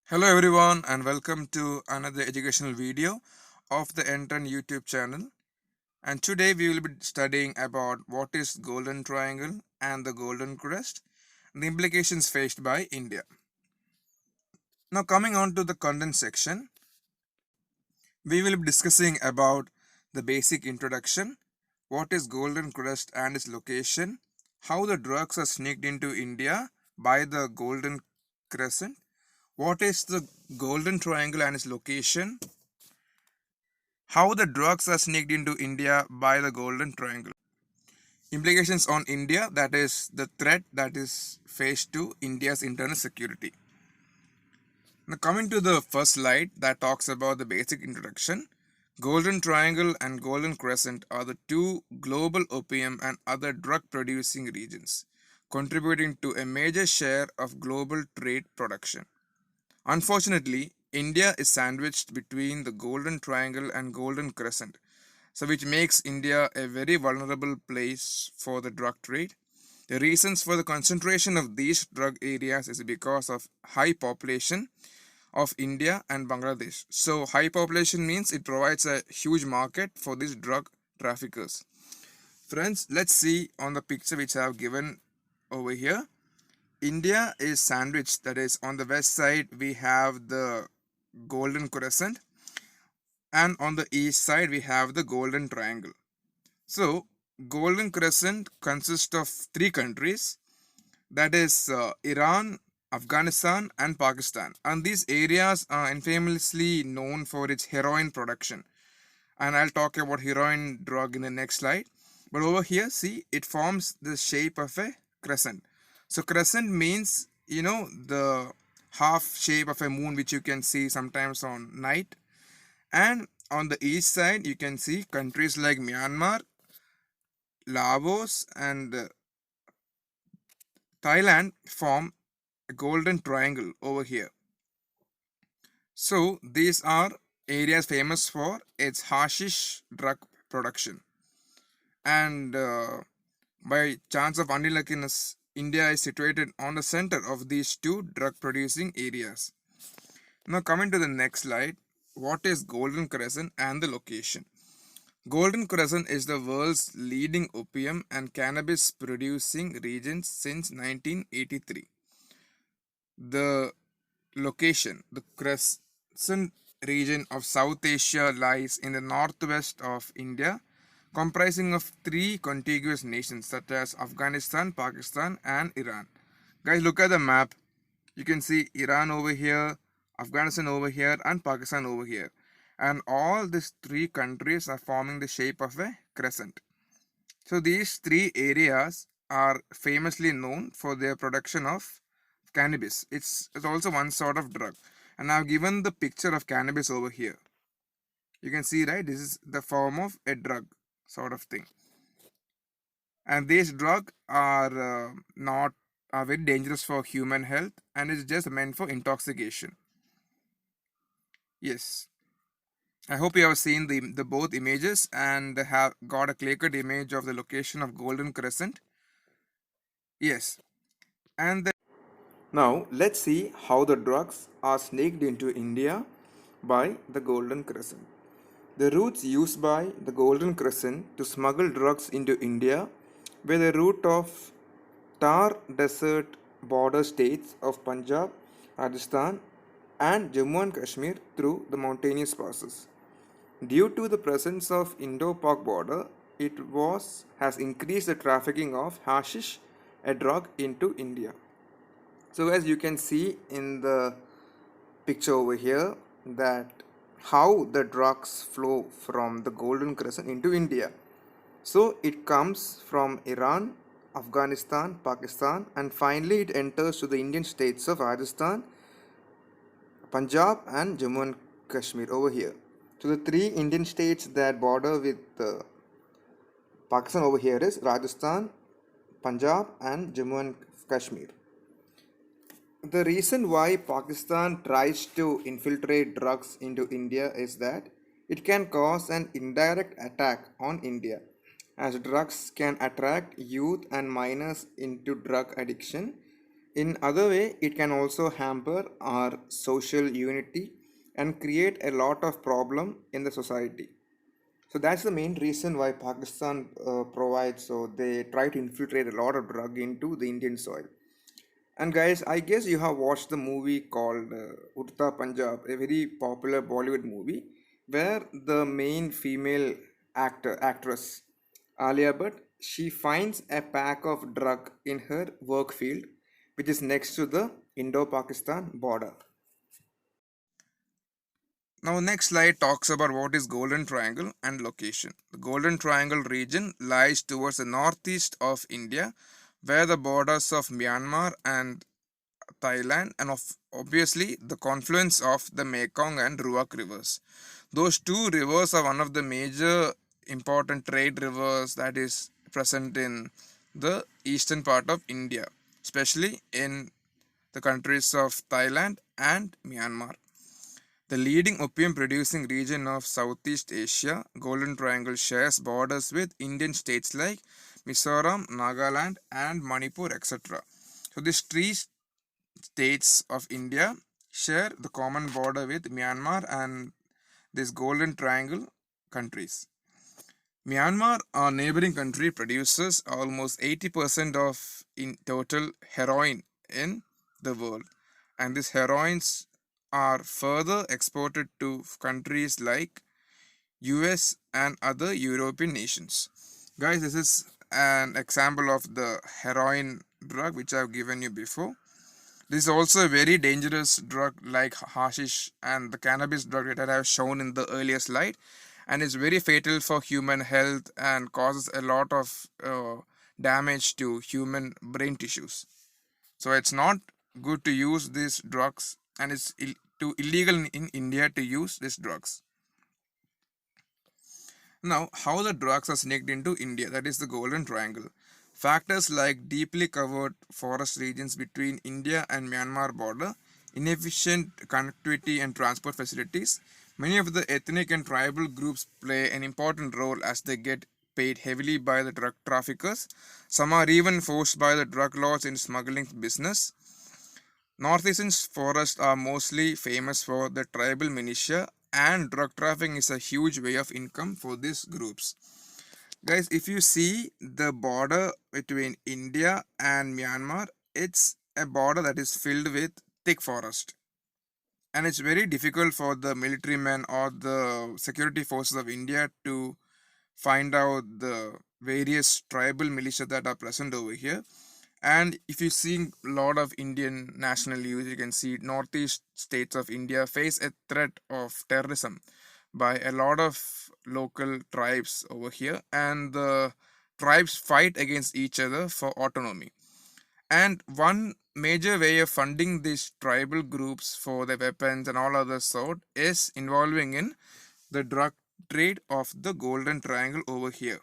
Hello everyone and welcome to another educational video of the Entran YouTube channel. And today we will be studying about what is Golden Triangle and the Golden Crest, and the implications faced by India. Now coming on to the content section, we will be discussing about the basic introduction, what is Golden Crest and its location, how the drugs are sneaked into India by the Golden Crescent, what is the Golden Triangle and its location, how the drugs are sneaked into India by the Golden Triangle. Implications on India, that is the threat that is faced to India's internal security. Now, coming to the first slide that talks about the basic introduction, Golden Triangle and Golden Crescent are the two global opium and other drug producing regions, contributing to a major share of global trade production. Unfortunately, India is sandwiched between the Golden Triangle and Golden Crescent, so which makes India a very vulnerable place for the drug trade. The reasons for the concentration of these drug areas is because of high population of India and Bangladesh. So high population means it provides a huge market for these drug traffickers. Friends, let's see on the picture which I have given over here. India is sandwiched, that is, on the west side we have the Golden Crescent, and on the east side we have the Golden Triangle. So, Golden Crescent consists of three countries, that is Iran, Afghanistan, and Pakistan. And these areas are infamously known for its heroin production. And I'll talk about heroin drug in the next slide. But over here, see, it forms the shape of a crescent. So, crescent means, the half shape of a moon, which you can see sometimes on night. And on the east side, you can see countries like Myanmar, Laos, and Thailand form a golden triangle over here. So these are areas famous for its hashish drug production. And by chance of unluckiness, India is situated on the center of these two drug producing areas. Now coming to the next slide, what is Golden Crescent and the location? Golden Crescent is the world's leading opium and cannabis producing region since 1983. The location, the Crescent region of South Asia lies in the northwest of India, comprising of three contiguous nations such as Afghanistan, Pakistan, and Iran. Guys, look at the map. You can see Iran over here, Afghanistan over here, and Pakistan over here. And all these three countries are forming the shape of a crescent. So these three areas are famously known for their production of cannabis. It's also one sort of drug. And I've given the picture of cannabis over here. You can see, right? This is the form of a drug sort of thing. And these drugs are not are very dangerous for human health, and it's just meant for intoxication. Yes. I hope you have seen the both images and have got a clear-cut image of the location of Golden Crescent. Yes. And now let's see how the drugs are sneaked into India by the Golden Crescent. The routes used by the Golden Crescent to smuggle drugs into India were the route of Thar Desert border states of Punjab, Rajasthan, and Jammu and Kashmir through the mountainous passes. Due to the presence of Indo-Pak border, has increased the trafficking of hashish, a drug, into India. So as you can see in the picture over here, that how the drugs flow from the Golden Crescent into India. So it comes from Iran, Afghanistan, Pakistan, and finally it enters to the Indian states of Rajasthan, Punjab, and Jammu and Kashmir over here. So the three Indian states that border with Pakistan over here is Rajasthan, Punjab, and Jammu and Kashmir. The reason why Pakistan tries to infiltrate drugs into India is that it can cause an indirect attack on India, as drugs can attract youth and minors into drug addiction. In other way, it can also hamper our social unity and create a lot of problem in the society. So that's the main reason why Pakistan provides. So they try to infiltrate a lot of drug into the Indian soil. And guys, I guess you have watched the movie called Urta Punjab, a very popular Bollywood movie, where the main female actress Alia Bhatt, she finds a pack of drug in her work field, which is next to the Indo-Pakistan border. Now, next slide talks about what is Golden Triangle and location. The Golden Triangle region lies towards the northeast of India, where the borders of Myanmar and Thailand, and obviously the confluence of the Mekong and Ruak rivers. Those two rivers are one of the major important trade rivers that is present in the eastern part of India, especially in the countries of Thailand and Myanmar. The leading opium producing region of Southeast Asia, Golden Triangle shares borders with Indian states like Mizoram, Nagaland, and Manipur, etc. So these three states of India share the common border with Myanmar and this Golden Triangle countries. Myanmar, our neighboring country, produces almost 80% of in total heroin in the world, and these heroines are further exported to countries like US and other European nations. Guys, this is an example of the heroin drug which I've given you before. This is also a very dangerous drug like hashish and the cannabis drug that I have shown in the earlier slide, and is very fatal for human health and causes a lot of damage to human brain tissues. So it's not good to use these drugs, and it's too illegal in India to use these drugs. Now, how the drugs are sneaked into India, that is the Golden Triangle. Factors like deeply covered forest regions between India and Myanmar border, inefficient connectivity and transport facilities, many of the ethnic and tribal groups play an important role as they get paid heavily by the drug traffickers. Some are even forced by the drug lords in smuggling business. Northeastern forests are mostly famous for the tribal militia, and drug trafficking is a huge way of income for these groups. Guys, if you see the border between India and Myanmar, it's a border that is filled with thick forest. And it's very difficult for the military men or the security forces of India to find out the various tribal militia that are present over here. And if you see a lot of Indian national news, you can see northeast states of India face a threat of terrorism by a lot of local tribes over here, and the tribes fight against each other for autonomy. And one major way of funding these tribal groups for their weapons and all other sort is involving in the drug trade of the Golden Triangle over here.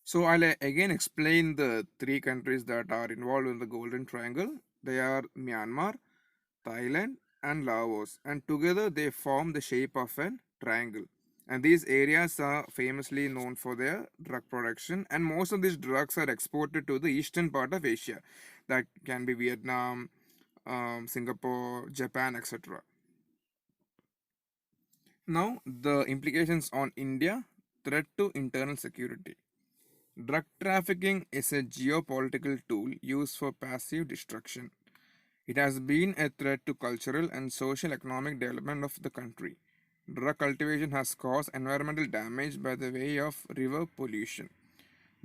So I'll again explain the three countries that are involved in the Golden Triangle. They are Myanmar, Thailand, and Laos, and together they form the shape of an triangle. And these areas are famously known for their drug production, and most of these drugs are exported to the eastern part of Asia. That can be Vietnam, Singapore, Japan, etc. Now, the implications on India: threat to internal security. Drug trafficking is a geopolitical tool used for passive destruction. It has been a threat to cultural and social economic development of the country. Drug cultivation has caused environmental damage by the way of river pollution.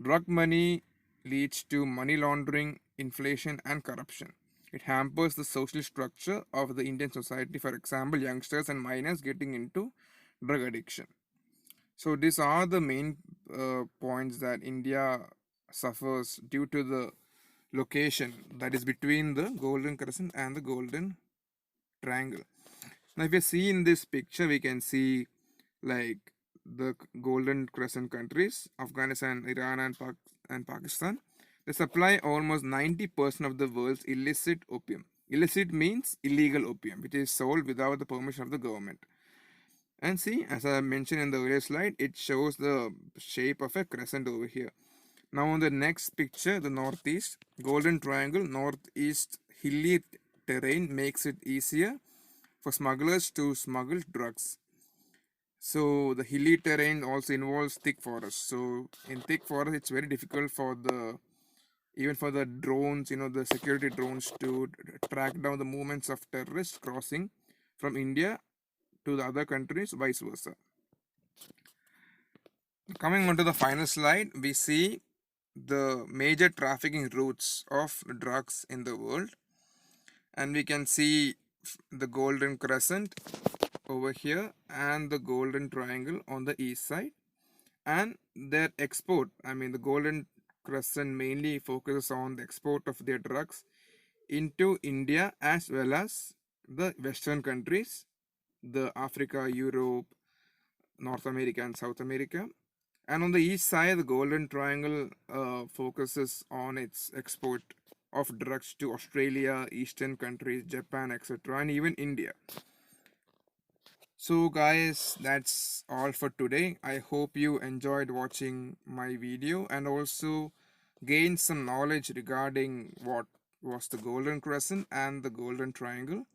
Drug money leads to money laundering, inflation, and corruption. It hampers the social structure of the Indian society, for example, youngsters and minors getting into drug addiction. So, these are the main points that India suffers due to the location that is between the Golden Crescent and the Golden Triangle. Now, if you see in this picture, we can see like the Golden Crescent countries, Afghanistan, Iran, and Pakistan. They supply almost 90% of the world's illicit opium. Illicit means illegal opium, which is sold without the permission of the government. And see, as I mentioned in the earlier slide, it shows the shape of a crescent over here. Now on the next picture, the northeast, Golden Triangle, northeast hilly terrain makes it easier for smugglers to smuggle drugs. So the hilly terrain also involves thick forest. So in thick forest, it's very difficult for the even for the drones, the security drones to track down the movements of terrorists crossing from India to the other countries, vice versa. Coming on to the final slide, we see the major trafficking routes of drugs in the world, and we can see the Golden Crescent over here and the Golden Triangle on the east side, and their export. I mean, the Golden Crescent mainly focuses on the export of their drugs into India as well as the Western countries, the Africa, Europe, North America, and South America. And on the east side, the Golden Triangle focuses on its export of drugs to Australia, Eastern countries, Japan, etc., and even India. So, guys, that's all for today. I hope you enjoyed watching my video and also gained some knowledge regarding what was the Golden Crescent and the Golden Triangle.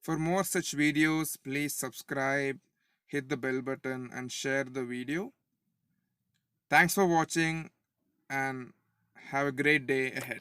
For more such videos, please subscribe, hit the bell button, and share the video. Thanks for watching and have a great day ahead.